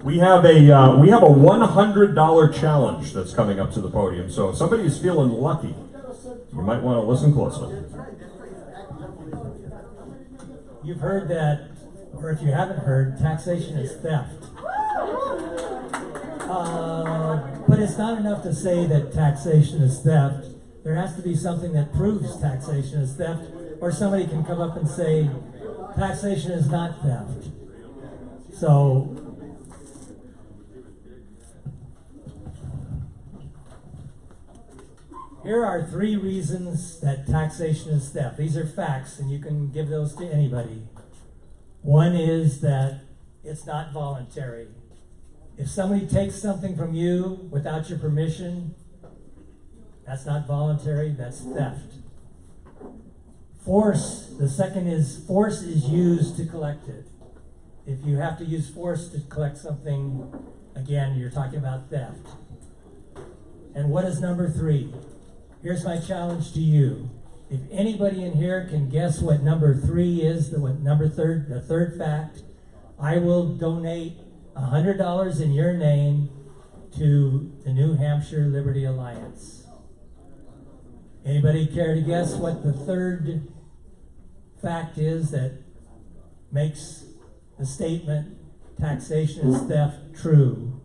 We have a $100 challenge that's coming up to the podium. So if somebody is feeling lucky, you might want to listen closely. You've heard that, or if you haven't heard, taxation is theft. But it's not enough to say that taxation is theft. There has to be something that proves taxation is theft, or somebody can come up and say, taxation is not theft. So, here are 3 reasons that taxation is theft. These are facts, and you can give those to anybody. One is that it's not voluntary. If somebody takes something from you without your permission, that's not voluntary, that's theft. Force, the second is force is used to collect it. If you have to use force to collect something, again, you're talking about theft. And what is number 3? Here's my challenge to you. If anybody in here can guess what number 3 is, the third fact, I will donate $100 in your name to the New Hampshire Liberty Alliance. Anybody care to guess what the third fact is that makes the statement taxation is theft true?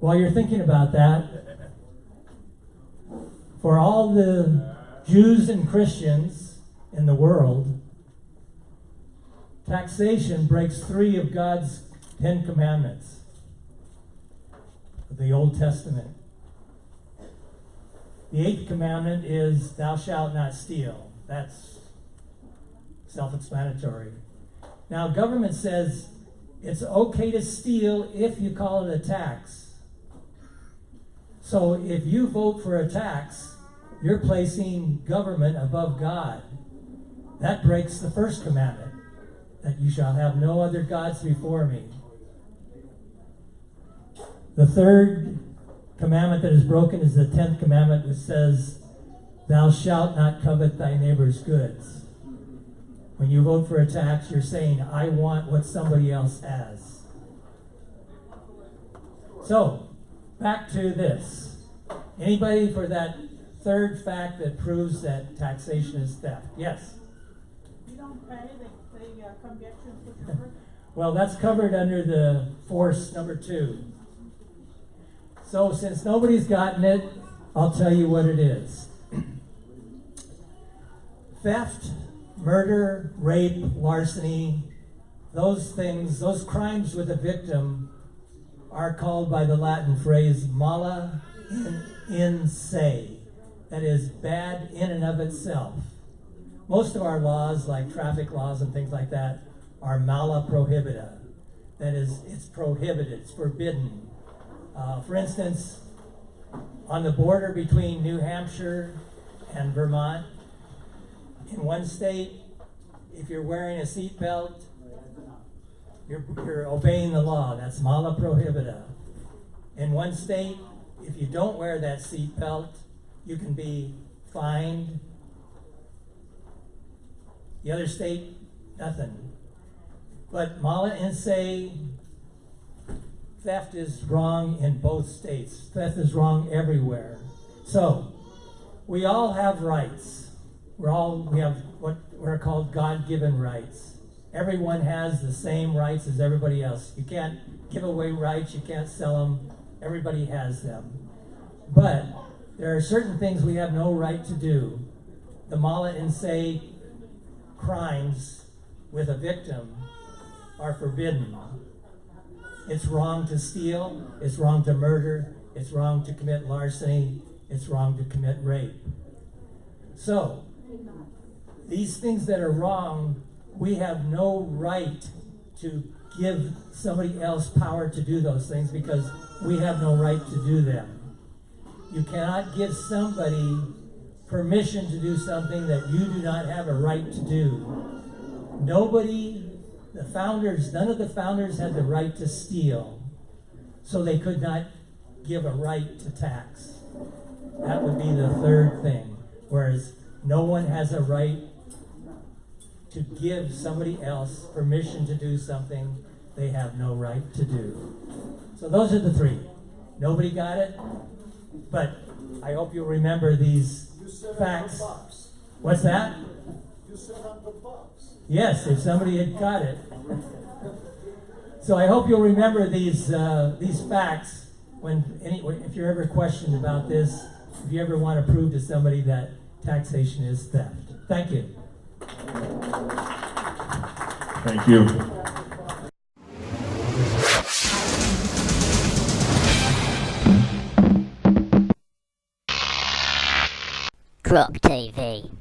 While you're thinking about that, for all the Jews and Christians in the world, taxation breaks 3 of God's 10 commandments of the Old Testament. The 8th commandment is, thou shalt not steal. That's self-explanatory. Now, government says it's okay to steal if you call it a tax. So if you vote for a tax, you're placing government above God. That breaks the 1st commandment, that you shall have no other gods before me. The 3rd commandment that is broken is the 10th commandment, which says, thou shalt not covet thy neighbor's goods. When you vote for a tax, you're saying, I want what somebody else has. So, back to this. Anybody for that 3rd fact that proves that taxation is theft? Yes? You don't pay, they come get you and put your work. Well, that's covered under the force number 2. So since nobody's gotten it, I'll tell you what it is. Theft, murder, rape, larceny, those things, those crimes with a victim are called by the Latin phrase mala in se. That is bad in and of itself. Most of our laws, like traffic laws and things like that, are mala prohibita. That is, it's prohibited, it's forbidden. For instance, on the border between New Hampshire and Vermont, in one state, if you're wearing a seatbelt, you're obeying the law. That's mala prohibita. In one state, if you don't wear that seatbelt, you can be fined. The other state, nothing. But mala in se, theft is wrong in both states. Theft is wrong everywhere. So, we all have rights. We have what are called God-given rights. Everyone has the same rights as everybody else. You can't give away rights, you can't sell them. Everybody has them. But there are certain things we have no right to do. The mala in se crimes with a victim are forbidden. It's wrong to steal, it's wrong to murder, it's wrong to commit larceny, it's wrong to commit rape. So, these things that are wrong, we have no right to give somebody else power to do those things because we have no right to do them. You cannot give somebody permission to do something that you do not have a right to do. Nobody, none of the founders had the right to steal, so they could not give a right to tax. That would be the third thing. Whereas no one has a right to give somebody else permission to do something they have no right to do. So those are the three. Nobody got it? But I hope you'll remember these facts. What's that? You said on the box. Yes, if somebody had got it. So I hope you'll remember these facts if you're ever questioned about this, if you ever want to prove to somebody that taxation is theft. Thank you. Thank you. Croc TV.